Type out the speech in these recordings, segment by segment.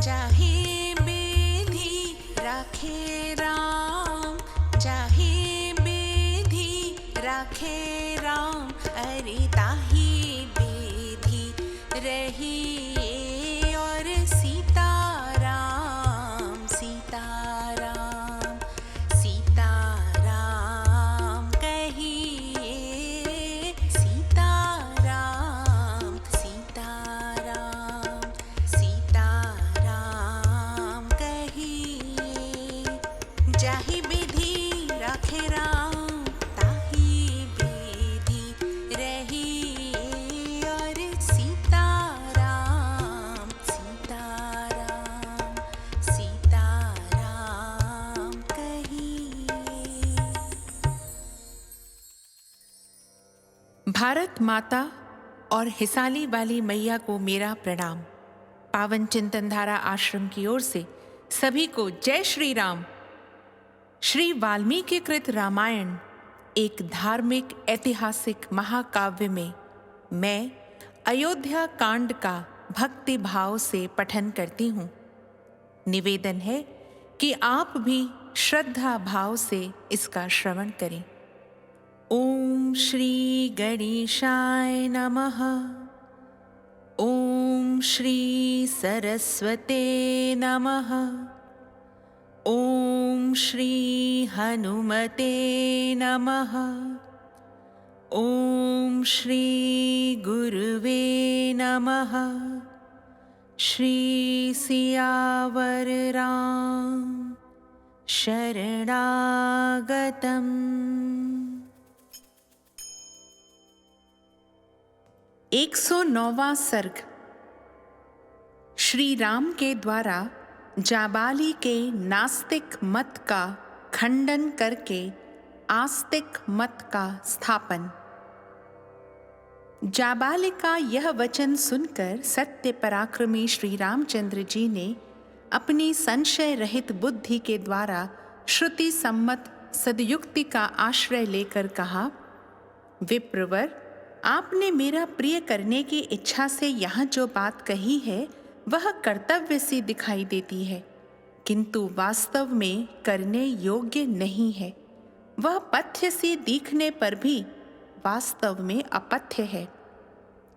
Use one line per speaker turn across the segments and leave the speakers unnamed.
चाहे बेधी राखे राम, चाहे बेधी राखे राम, अरे ताही बेधी रही और सीताराम, सीताराम, सीताराम कहिए, सीताराम, सीताराम, सीताराम कहिए। जाहि विधि राखे राम, ताहि विधि रही और सीताराम, सीताराम, सीताराम कहिए।
भारत माता और हिसाली वाली मैया को मेरा प्रणाम। पावन चिंतनधारा आश्रम की ओर से सभी को जय श्री राम। श्री वाल्मीकि कृत रामायण एक धार्मिक ऐतिहासिक महाकाव्य में मैं अयोध्या कांड का भक्ति भाव से पठन करती हूँ। निवेदन है कि आप भी श्रद्धा भाव से इसका श्रवण करें। ओम श्री गणेशाय नमः। ओम श्री सरस्वते नमः। ओम श्री हनुमते नमः। ओम श्री गुरुवे नमः। श्री सियावर राम शरणागतम्। 109वां सर्ग। श्री राम के द्वारा जाबाली के नास्तिक मत का खंडन करके आस्तिक मत का स्थापन। जाबाली का यह वचन सुनकर सत्य पराक्रमी श्री रामचंद्र जी ने अपनी संशय रहित बुद्धि के द्वारा श्रुति सम्मत सदयुक्ति का आश्रय लेकर कहा, विप्रवर, आपने मेरा प्रिय करने की इच्छा से यहाँ जो बात कही है वह कर्तव्य सी दिखाई देती है, किंतु वास्तव में करने योग्य नहीं है। वह पथ्य सी दिखने पर भी वास्तव में अपथ्य है।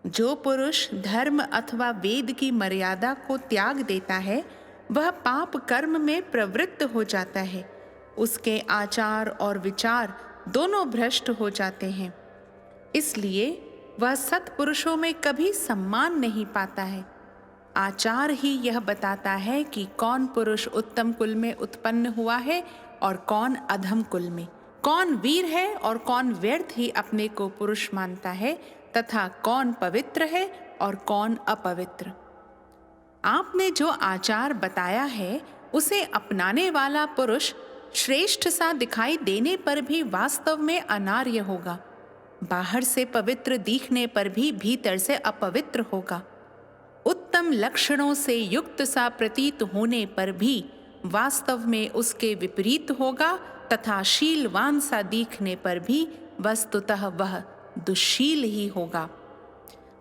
जो पुरुष धर्म अथवा वेद की मर्यादा को त्याग देता है वह पाप कर्म में प्रवृत्त हो जाता है। उसके आचार और विचार दोनों भ्रष्ट हो जाते हैं। इसलिए वह सत्पुरुषों में कभी सम्मान नहीं पाता है। आचार ही यह बताता है कि कौन पुरुष उत्तम कुल में उत्पन्न हुआ है और कौन अधम कुल में, कौन वीर है और कौन व्यर्थ ही अपने को पुरुष मानता है, तथा कौन पवित्र है और कौन अपवित्र। आपने जो आचार बताया है उसे अपनाने वाला पुरुष श्रेष्ठ सा दिखाई देने पर भी वास्तव में अनार्य होगा। बाहर से पवित्र दिखने पर भी भीतर से अपवित्र होगा। उत्तम लक्षणों से युक्त सा प्रतीत होने पर भी वास्तव में उसके विपरीत होगा तथा शीलवान सा दिखने पर भी वस्तुतः वह दुशील ही होगा।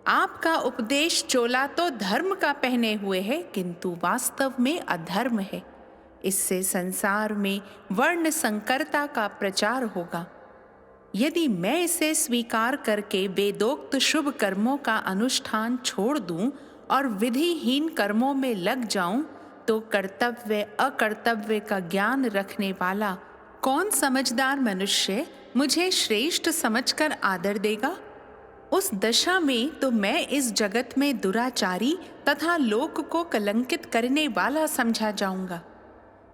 आपका उपदेश चोला तो धर्म का पहने हुए है, किंतु वास्तव में अधर्म है। इससे संसार में वर्ण संकरता का प्रचार होगा। यदि मैं इसे स्वीकार करके वेदोक्त शुभ कर्मों का अनुष्ठान छोड़ दूं और विधिहीन कर्मों में लग जाऊं, तो कर्तव्य अकर्तव्य का ज्ञान रखने वाला कौन समझदार मनुष्य मुझे श्रेष्ठ समझकर आदर देगा? उस दशा में तो मैं इस जगत में दुराचारी तथा लोक को कलंकित करने वाला समझा जाऊंगा।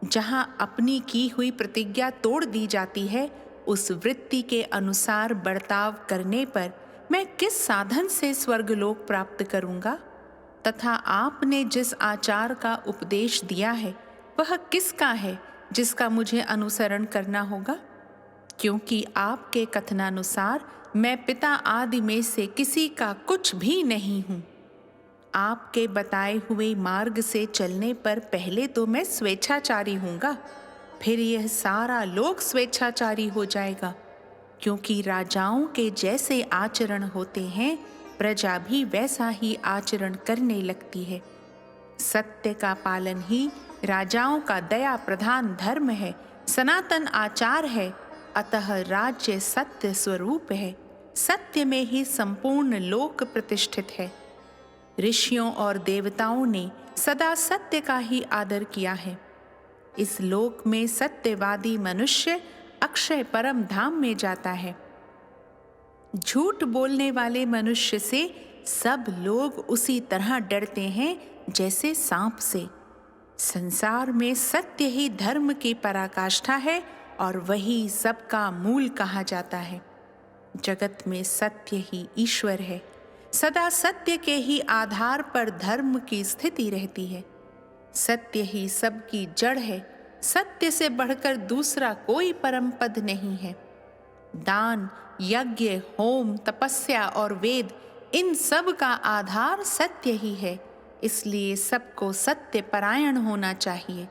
जहां अपनी की हुई प्रतिज्ञा तोड़ दी जाती है, उस वृत्ति के अनुसार बर्ताव करने पर मैं किस साधन से स्वर्गलोक प्राप्त करूंगा? तथा आपने जिस आचार का उपदेश दिया है वह किसका है जिसका मुझे अनुसरण करना होगा? क्योंकि आपके कथनानुसार मैं पिता आदि में से किसी का कुछ भी नहीं हूँ। आपके बताए हुए मार्ग से चलने पर पहले तो मैं स्वेच्छाचारी हूँगा, फिर यह सारा लोक स्वेच्छाचारी हो जाएगा। क्योंकि राजाओं के जैसे आचरण होते हैं, प्रजा भी वैसा ही आचरण करने लगती है। सत्य का पालन ही राजाओं का दया प्रधान धर्म है, सनातन आचार है। अतः राज्य सत्य स्वरूप है। सत्य में ही संपूर्ण लोक प्रतिष्ठित है। ऋषियों और देवताओं ने सदा सत्य का ही आदर किया है। इस लोक में सत्यवादी मनुष्य अक्षय परम धाम में जाता है। झूठ बोलने वाले मनुष्य से सब लोग उसी तरह डरते हैं जैसे सांप से। संसार में सत्य ही धर्म की पराकाष्ठा है और वही सबका मूल कहा जाता है। जगत में सत्य ही ईश्वर है। सदा सत्य के ही आधार पर धर्म की स्थिति रहती है। सत्य ही सबकी जड़ है। सत्य से बढ़कर दूसरा कोई परम पद नहीं है। दान, यज्ञ, होम, तपस्या और वेद, इन सब का आधार सत्य ही है। इसलिए सबको सत्य परायण होना चाहिए।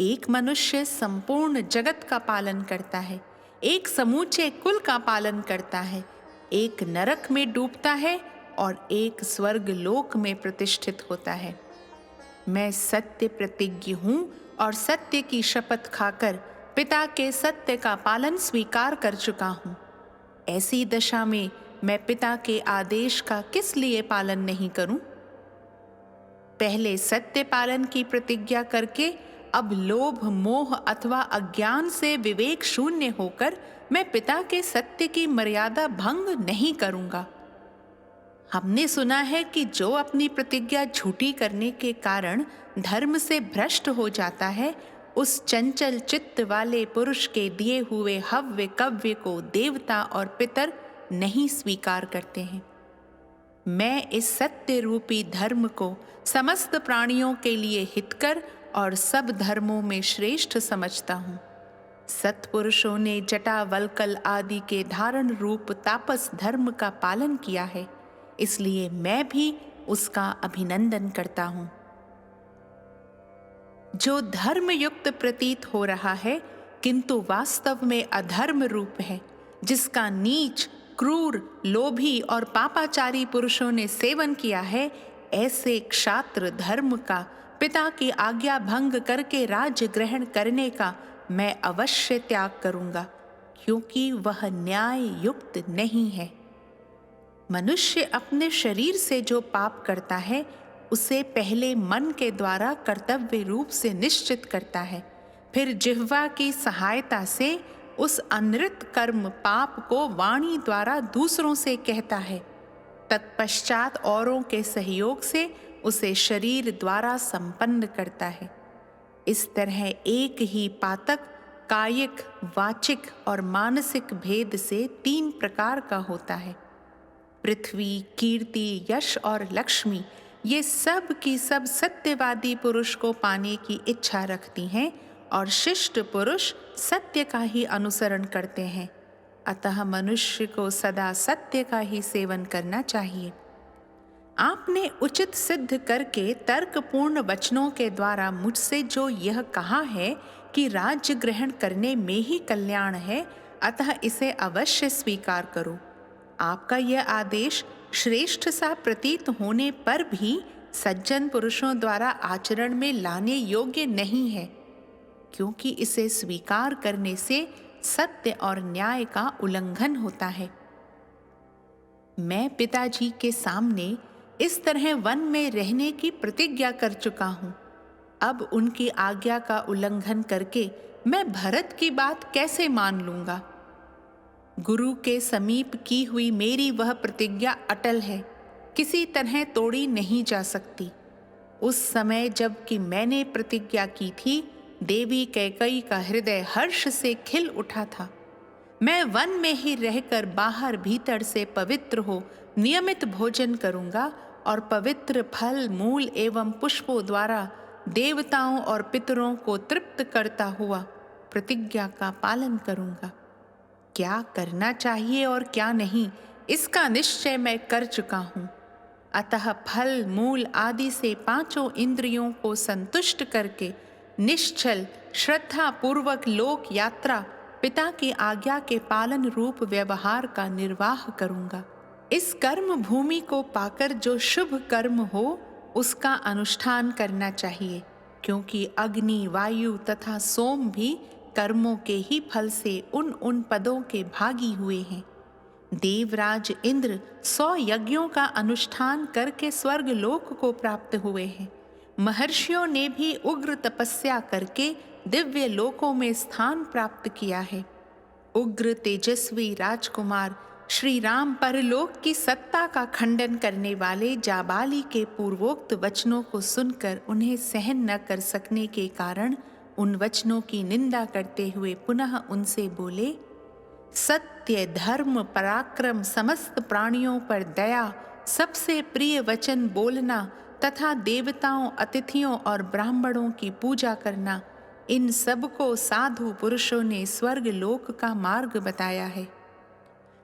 एक मनुष्य संपूर्ण जगत का पालन करता है, एक समूचे कुल का पालन करता है, एक नरक में डूबता है और एक स्वर्ग लोक में प्रतिष्ठित होता है। मैं सत्य प्रतिज्ञ हूँ और सत्य की शपथ खाकर पिता के सत्य का पालन स्वीकार कर चुका हूँ। ऐसी दशा में मैं पिता के आदेश का किस लिए पालन नहीं करूं? पहले सत्य पालन की प्रतिज्ञा करके अब लोभ, मोह अथवा अज्ञान से विवेक शून्य होकर मैं पिता के सत्य की मर्यादा भंग नहीं करूंगा। हमने सुना है कि जो अपनी प्रतिज्ञा झूठी करने के कारण धर्म से भ्रष्ट हो जाता है, उस चंचल चित्त वाले पुरुष के दिए हुए हव्य कव्य को देवता और पितर नहीं स्वीकार करते हैं। मैं इस सत्य रूपी धर्म को समस्त प्राणियों के लिए हितकर और सब धर्मों में श्रेष्ठ समझता हूँ। सत्पुरुषों ने जटा वल्कल आदि के धारण रूप तापस धर्म का पालन किया है, इसलिए मैं भी उसका अभिनंदन करता हूँ। जो धर्म युक्त प्रतीत हो रहा है किंतु वास्तव में अधर्म रूप है, जिसका नीच, क्रूर, लोभी और पापाचारी पुरुषों ने सेवन किया है, ऐसे क्षात्र धर्म का पिता की आज्ञा भंग करके राज्य ग्रहण करने का मैं अवश्य त्याग करूंगा, क्योंकि वह न्याय युक्त नहीं है। मनुष्य अपने शरीर से जो पाप करता है उसे पहले मन के द्वारा कर्तव्य रूप से निश्चित करता है, फिर जिह्वा की सहायता से उस अनृत कर्म पाप को वाणी द्वारा दूसरों से कहता है, तत्पश्चात औरों के सहयोग से उसे शरीर द्वारा संपन्न करता है। इस तरह एक ही पातक कायिक, वाचिक और मानसिक भेद से 3 प्रकार का होता है। पृथ्वी, कीर्ति, यश और लक्ष्मी, ये सब की सब सत्यवादी पुरुष को पाने की इच्छा रखती हैं और शिष्ट पुरुष सत्य का ही अनुसरण करते हैं। अतः मनुष्य को सदा सत्य का ही सेवन करना चाहिए। आपने उचित सिद्ध करके तर्कपूर्ण वचनों के द्वारा मुझसे जो यह कहा है कि राज्य ग्रहण करने में ही कल्याण है, अतः इसे अवश्य स्वीकार करो। आपका यह आदेश श्रेष्ठ सा प्रतीत होने पर भी सज्जन पुरुषों द्वारा आचरण में लाने योग्य नहीं है, क्योंकि इसे स्वीकार करने से सत्य और न्याय का उल्लंघन होता है। मैं पिताजी के सामने इस तरह वन में रहने की प्रतिज्ञा कर चुका हूँ। अब उनकी आज्ञा का उल्लंघन करके मैं भरत की बात कैसे मान लूंगा? गुरु के समीप की हुई मेरी वह प्रतिज्ञा अटल है, किसी तरह तोड़ी नहीं जा सकती। उस समय जब कि मैंने प्रतिज्ञा की थी, देवी कैकेयी का हृदय हर्ष से खिल उठा था। मैं वन में ही रहकर बाहर भीतर से पवित्र हो नियमित भोजन करूंगा और पवित्र फल, मूल एवं पुष्पों द्वारा देवताओं और पितरों को तृप्त करता हुआ प्रतिज्ञा का पालन करूंगा। क्या करना चाहिए और क्या नहीं, इसका निश्चय मैं कर चुका हूँ। अतः फल, मूल आदि से 5 इंद्रियों को संतुष्ट करके निश्चल श्रद्धा पूर्वक लोक यात्रा पिता की आज्ञा के पालन रूप व्यवहार का निर्वाह करूंगा। इस कर्म भूमि को पाकर जो शुभ कर्म हो उसका अनुष्ठान करना चाहिए, क्योंकि अग्नि, वायु तथा सोम भी कर्मों के ही फल से उन पदों के भागी हुए हैं। देवराज इंद्र 100 यज्ञों का अनुष्ठान करके स्वर्ग लोक को प्राप्त हुए हैं। महर्षियों ने भी उग्र तपस्या करके दिव्य लोकों में स्थान प्राप्त किया है। उग्र तेजस्वी राजकुमार श्री राम परलोक की सत्ता का खंडन करने वाले जाबाली के पूर्वोक्त वचनों को सुनकर उन्हें सहन न कर सकने के कारण उन वचनों की निंदा करते हुए पुनः उनसे बोले, सत्य, धर्म, पराक्रम, समस्त प्राणियों पर दया, सबसे प्रिय वचन बोलना तथा देवताओं, अतिथियों और ब्राह्मणों की पूजा करना, इन सबको साधु पुरुषों ने स्वर्ग लोक का मार्ग बताया है।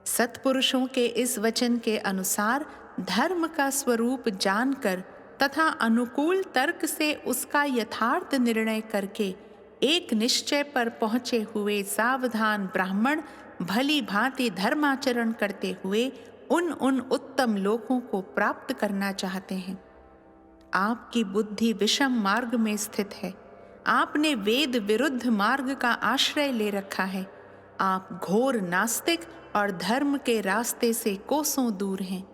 सत्पुरुषों के इस वचन के अनुसार धर्म का स्वरूप जानकर तथा अनुकूल तर्क से उसका यथार्थ निर्णय करके एक निश्चय पर पहुँचे हुए सावधान ब्राह्मण भली भांति धर्माचरण करते हुए उन उत्तम लोकों को प्राप्त करना चाहते हैं। आपकी बुद्धि विषम मार्ग में स्थित है। आपने वेद विरुद्ध मार्ग का आश्रय ले रखा है। आप घोर नास्तिक और धर्म के रास्ते से कोसों दूर हैं।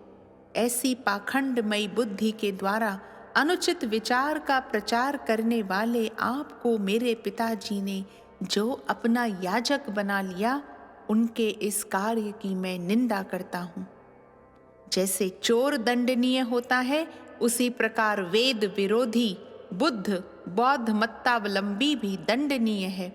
ऐसी पाखंडमयी बुद्धि के द्वारा अनुचित विचार का प्रचार करने वाले आपको मेरे पिताजी ने जो अपना याजक बना लिया, उनके इस कार्य की मैं निंदा करता हूँ। जैसे चोर दंडनीय होता है, उसी प्रकार वेद विरोधी बुद्ध बौद्ध मतावलंबी भी दंडनीय है।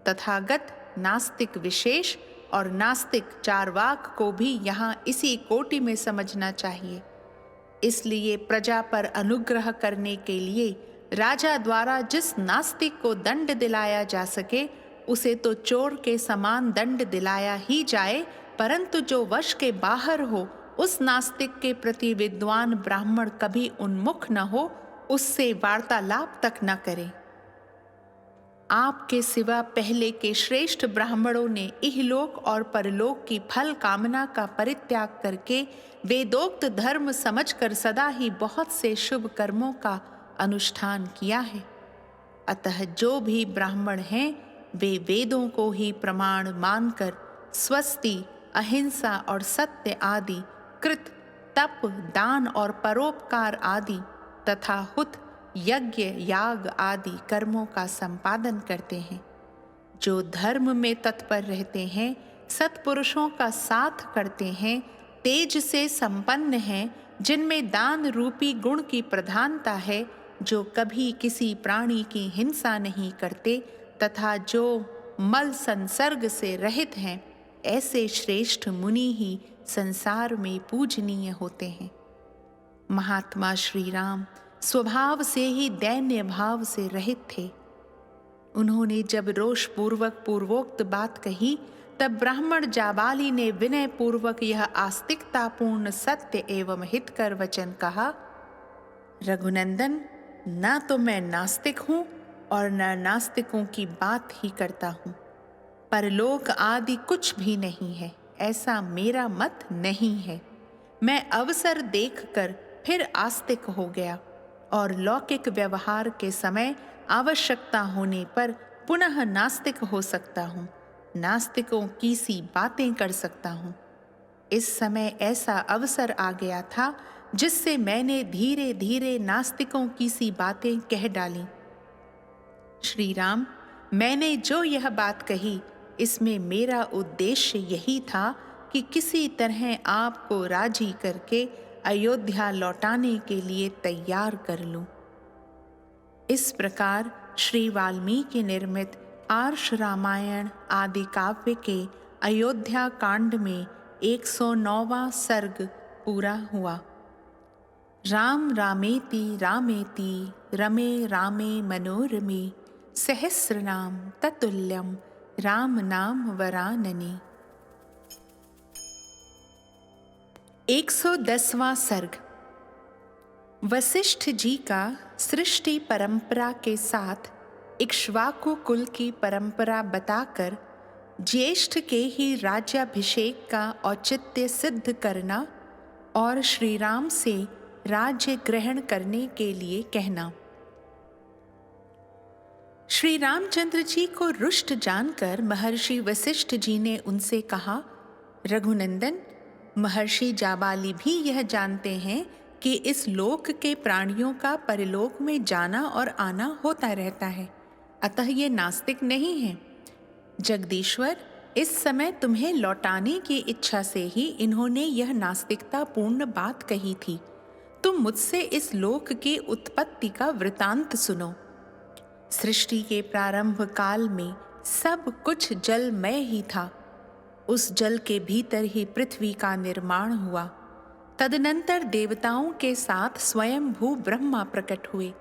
तथागत नास्तिक विशेष और नास्तिक चारवाक को भी यहाँ इसी कोटि में समझना चाहिए। इसलिए प्रजा पर अनुग्रह करने के लिए राजा द्वारा जिस नास्तिक को दंड दिलाया जा सके, उसे तो चोर के समान दंड दिलाया ही जाए, परंतु जो वश के बाहर हो, उस नास्तिक के प्रति विद्वान ब्राह्मण कभी उन्मुख न हो, उससे वार्तालाप तक न करे। आपके सिवा पहले के श्रेष्ठ ब्राह्मणों ने इहलोक और परलोक की फल कामना का परित्याग करके वेदोक्त धर्म समझकर सदा ही बहुत से शुभ कर्मों का अनुष्ठान किया है। अतः जो भी ब्राह्मण हैं, वे वेदों को ही प्रमाण मानकर स्वस्ति, अहिंसा और सत्य आदि कृत, तप, दान और परोपकार आदि तथा हुत, यज्ञ, याग आदि कर्मों का संपादन करते हैं। जो धर्म में तत्पर रहते हैं, सत्पुरुषों का साथ करते हैं, तेज से संपन्न हैं, जिनमें दान रूपी गुण की प्रधानता है, जो कभी किसी प्राणी की हिंसा नहीं करते तथा जो मल संसर्ग से रहित हैं, ऐसे श्रेष्ठ मुनि ही संसार में पूजनीय होते हैं। महात्मा श्री राम स्वभाव से ही दैन्य भाव से रहित थे। उन्होंने जब रोष पूर्वक पूर्वोक्त बात कही, तब ब्राह्मण जाबाली ने विनय पूर्वक यह आस्तिकतापूर्ण सत्य एवं हितकर वचन कहा, रघुनंदन, न तो मैं नास्तिक हूँ और न नास्तिकों की बात ही करता हूँ। परलोक आदि कुछ भी नहीं है, ऐसा मेरा मत नहीं है। मैं अवसर देखकर फिर आस्तिक हो गया और लौकिक व्यवहार के समय आवश्यकता होने पर पुनः नास्तिक हो सकता हूँ, नास्तिकों की सी बातें कर सकता हूँ। इस समय ऐसा अवसर आ गया था जिससे मैंने धीरे धीरे नास्तिकों की सी बातें कह डाली। श्री राम, मैंने जो यह बात कही, इसमें मेरा उद्देश्य यही था कि किसी तरह आपको राजी करके अयोध्या लौटाने के लिए तैयार कर लूं। इस प्रकार श्री वाल्मीकि निर्मित आर्ष रामायण आदि काव्य के अयोध्या कांड में 109वां सर्ग पूरा हुआ। राम रामेति रामेति रमे रामे मनोरमे सहस्रनाम ततुल्यम राम नाम वरानने। 110वां सर्ग। वशिष्ठ जी का सृष्टि परंपरा के साथ इक्ष्वाकु कुल की परंपरा बताकर ज्येष्ठ के ही राज्याभिषेक का औचित्य सिद्ध करना और श्री राम से राज्य ग्रहण करने के लिए कहना। श्री रामचंद्र जी को रुष्ट जानकर महर्षि वशिष्ठ जी ने उनसे कहा, रघुनंदन, महर्षि जाबाली भी यह जानते हैं कि इस लोक के प्राणियों का परलोक में जाना और आना होता रहता है, अतः ये नास्तिक नहीं है। जगदीश्वर, इस समय तुम्हें लौटाने की इच्छा से ही इन्होंने यह नास्तिकता पूर्ण बात कही थी। तुम मुझसे इस लोक की उत्पत्ति का वृतांत सुनो। सृष्टि के प्रारंभ काल में सब कुछ जलमय ही था। उस जल के भीतर ही पृथ्वी का निर्माण हुआ। तदनंतर देवताओं के साथ स्वयं भू ब्रह्मा प्रकट हुए।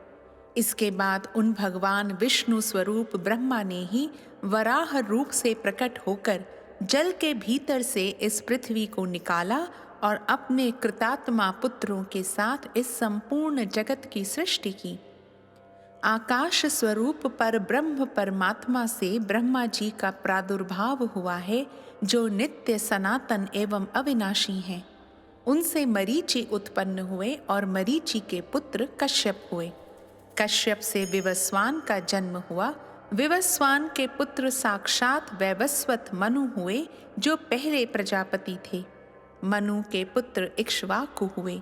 इसके बाद उन भगवान विष्णु स्वरूप ब्रह्मा ने ही वराह रूप से प्रकट होकर जल के भीतर से इस पृथ्वी को निकाला और अपने कृतात्मा पुत्रों के साथ इस संपूर्ण जगत की सृष्टि की। आकाश स्वरूप पर ब्रह्म परमात्मा से ब्रह्मा जी का प्रादुर्भाव हुआ है, जो नित्य सनातन एवं अविनाशी हैं। उनसे मरीचि उत्पन्न हुए और मरीचि के पुत्र कश्यप हुए। कश्यप से विवस्वान का जन्म हुआ। विवस्वान के पुत्र साक्षात वैवस्वत मनु हुए, जो पहले प्रजापति थे। मनु के पुत्र इक्ष्वाकु हुए,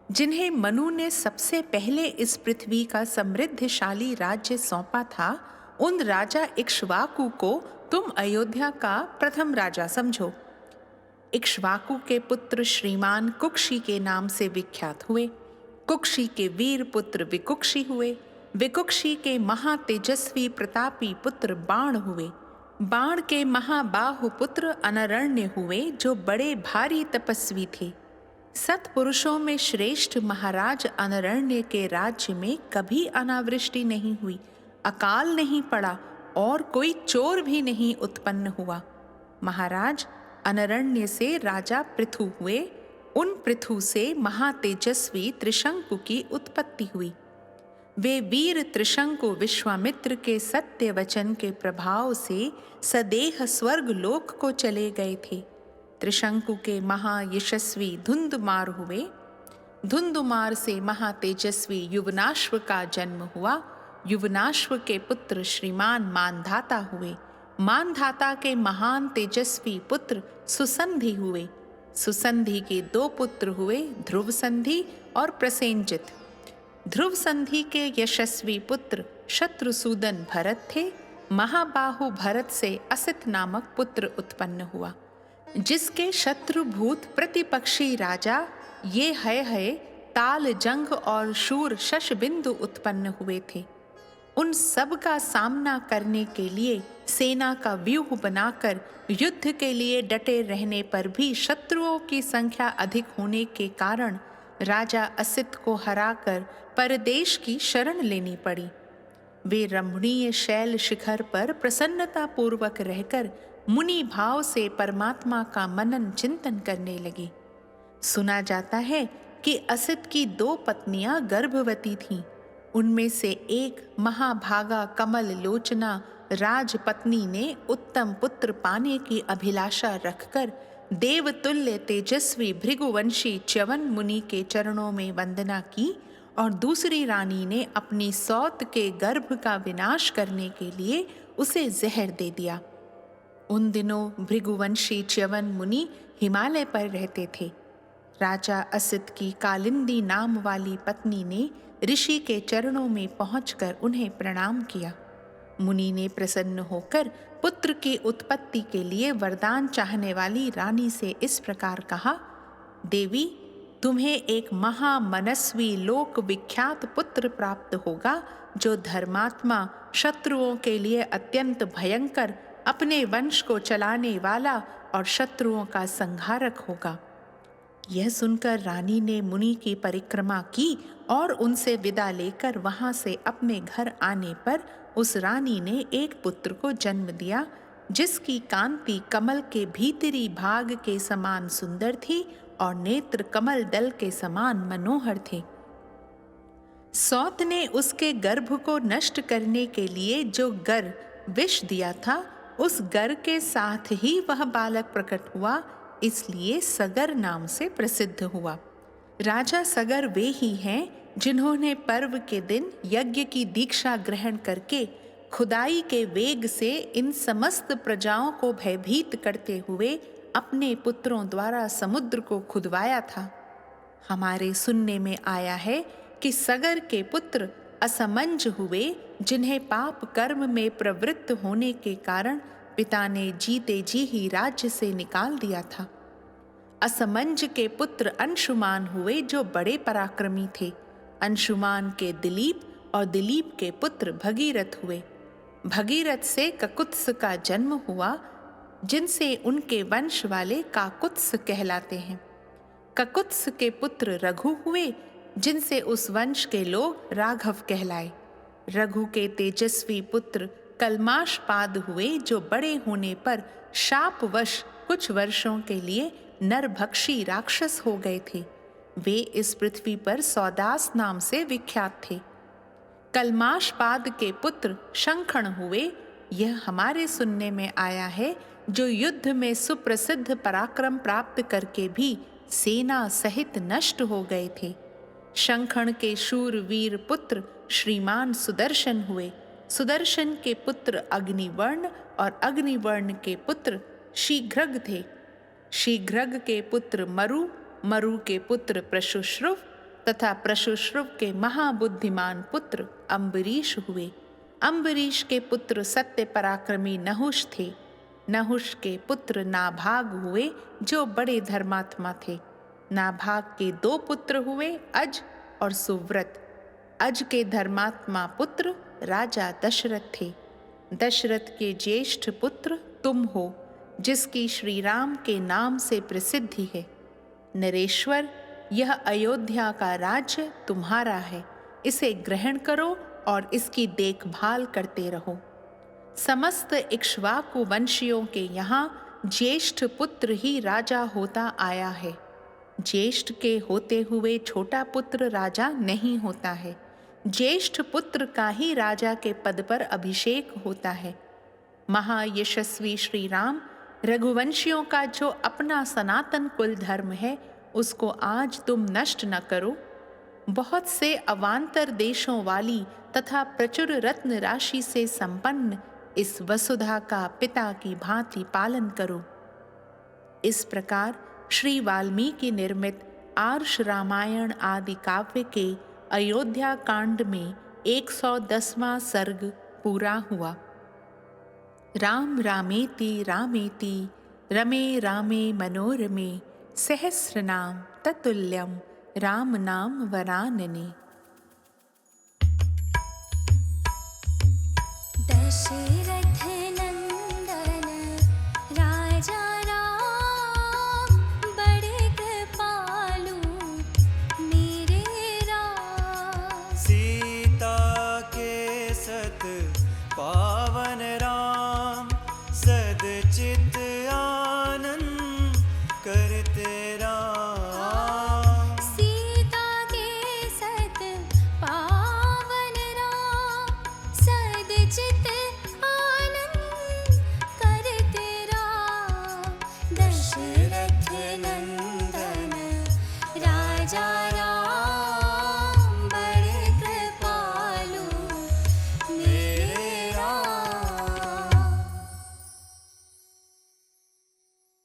जिन्हें मनु ने सबसे पहले इस पृथ्वी का समृद्धशाली राज्य सौंपा था। उन राजा इक्ष्वाकु को तुम अयोध्या का प्रथम राजा समझो। इक्ष्वाकु के पुत्र श्रीमान कुक्षी के नाम से विख्यात हुए। कुक्षी के वीर पुत्र विकुक्षी हुए। विकुक्षी के महातेजस्वी प्रतापी पुत्र बाण हुए। बाण के महाबाहु पुत्र अनरण्य हुए, जो बड़े भारी तपस्वी थे। सत्पुरुषों में श्रेष्ठ महाराज अनरण्य के राज्य में कभी अनावृष्टि नहीं हुई, अकाल नहीं पड़ा और कोई चोर भी नहीं उत्पन्न हुआ। महाराज अनरण्य से राजा पृथु हुए। उन पृथु से महातेजस्वी त्रिशंकु की उत्पत्ति हुई। वे वीर त्रिशंकु विश्वामित्र के सत्य वचन के प्रभाव से सदेह स्वर्ग लोक को चले गए थे। त्रिशंकु के महायशस्वी धुंधुमार हुए। धुंधुमार से महातेजस्वी युवनाश्व का जन्म हुआ। युवनाश्व के पुत्र श्रीमान मानधाता हुए। मानधाता के महान तेजस्वी पुत्र सुसंधि हुए। सुसंधि के दो पुत्र हुए, ध्रुव संधि और प्रसेनजित। ध्रुव संधि के यशस्वी पुत्र शत्रुसूदन भरत थे। महाबाहु भरत से असित नामक पुत्र उत्पन्न हुआ, जिसके शत्रुभूत प्रतिपक्षी राजा ये है ताल जंग और शूर शशबिंदु उत्पन्न हुए थे। उन सब का सामना करने के लिए सेना का व्यूह बनाकर युद्ध के लिए डटे रहने पर भी शत्रुओं की संख्या अधिक होने के कारण राजा असित को हराकर परदेश की शरण लेनी पड़ी। वे रमणीय शैल शिखर पर प्रसन्नता पूर्वक रहकर मुनि भाव से परमात्मा का मनन चिंतन करने लगे। सुना जाता है कि असित की दो पत्नियां गर्भवती थीं। उनमें से एक महाभागा कमल लोचना राजपत्नी ने उत्तम पुत्र पाने की अभिलाषा रखकर देवतुल्य तेजस्वी भृगुवंशी च्यवन मुनि के चरणों में वंदना की, और दूसरी रानी ने अपनी सौत के गर्भ का विनाश करने के लिए उसे जहर दे दिया। उन दिनों भृगुवंशी च्यवन मुनि हिमालय पर रहते थे। राजा असित की कालिंदी नाम वाली पत्नी ने ऋषि के चरणों में पहुंचकर उन्हें प्रणाम किया। मुनि ने प्रसन्न होकर पुत्र की उत्पत्ति के लिए वरदान चाहने वाली रानी से इस प्रकार कहा, देवी, तुम्हें एक महामनस्वी लोक विख्यात पुत्र प्राप्त होगा, जो धर्मात्मा, शत्रुओं के लिए अत्यंत भयंकर, अपने वंश को चलाने वाला और शत्रुओं का संहारक होगा। यह सुनकर रानी ने मुनि की परिक्रमा की और उनसे विदा लेकर वहां से अपने घर आने पर उस रानी ने एक पुत्र को जन्म दिया, जिसकी कांति कमल के भीतरी भाग के समान सुंदर थी और नेत्र कमल दल के समान मनोहर थे। सौत ने उसके गर्भ को नष्ट करने के लिए जो गर विष दिया था, उस गर के साथ ही वह बालक प्रकट हुआ, इसलिए सगर नाम से प्रसिद्ध हुआ। राजा सगर वे ही हैं जिन्होंने पर्व के दिन यज्ञ की दीक्षा ग्रहण करके खुदाई के वेग से इन समस्त प्रजाओं को भयभीत करते हुए अपने पुत्रों द्वारा समुद्र को खुदवाया था। हमारे सुनने में आया है कि सगर के पुत्र असमंज हुए, जिन्हें पाप कर्म में प्रवृत्त होने के कारण पिता ने जीते जी ही राज्य से निकाल दिया था। असमंज के पुत्र अंशुमान हुए, जो बड़े पराक्रमी थे। अंशुमान के दिलीप और दिलीप के पुत्र भगीरथ हुए। भगीरथ से ककुत्स का जन्म हुआ, जिनसे उनके वंश वाले काकुत्स कहलाते हैं। ककुत्स के पुत्र रघु हुए, जिनसे उस वंश के लोग राघव कहलाए। रघु के तेजस्वी पुत्र कलमाशपाद हुए, जो बड़े होने पर शापवश कुछ वर्षों के लिए नरभक्षी राक्षस हो गए थे। वे इस पृथ्वी पर सौदास नाम से विख्यात थे। कलमाशपाद के पुत्र शंखण हुए। यह हमारे सुनने में आया है, जो युद्ध में सुप्रसिद्ध पराक्रम प्राप्त करके भी सेना सहित नष्ट हो गए थे। शंखण के शूरवीर पुत्र श्रीमान सुदर्शन हुए। सुदर्शन के पुत्र अग्निवर्ण और अग्निवर्ण के पुत्र शीघ्रग थे। शीघ्रग के पुत्र मरु, मरु के पुत्र प्रशुश्रुव तथा प्रशुश्रुव के महाबुद्धिमान पुत्र अम्बरीश हुए। अम्बरीश के पुत्र सत्य पराक्रमी नहुष थे। नहुष के पुत्र नाभाग हुए, जो बड़े धर्मात्मा थे। नाभाग के 2 पुत्र हुए, अज और सुव्रत। अज के धर्मात्मा पुत्र राजा दशरथ थे। दशरथ के ज्येष्ठ पुत्र तुम हो, जिसकी श्री राम के नाम से प्रसिद्धि है। नरेश्वर, यह अयोध्या का राज्य तुम्हारा है। इसे ग्रहण करो और इसकी देखभाल करते रहो। समस्त इक्ष्वाकु वंशियों के यहाँ ज्येष्ठ पुत्र ही राजा होता आया है। ज्येष्ठ के होते हुए छोटा पुत्र राजा नहीं होता है। ज्येष्ठ पुत्र का ही राजा के पद पर अभिषेक होता है। महायशस्वी श्री राम रघुवंशियों का जो अपना सनातन कुल धर्म है, उसको आज तुम नष्ट न करो। बहुत से अवान्तर देशों वाली तथा प्रचुर रत्न राशि से संपन्न इस वसुधा का पिता की भांति पालन करो। इस प्रकार श्री वाल्मीकि निर्मित आर्ष रामायण आदि काव्य के अयोध्या कांड में 110वां सर्ग पूरा हुआ। राम रामेति रामेति रमे रामे मनोरमे सहस्रनाम ततुल्यम राम नाम वरानने।
दशरथ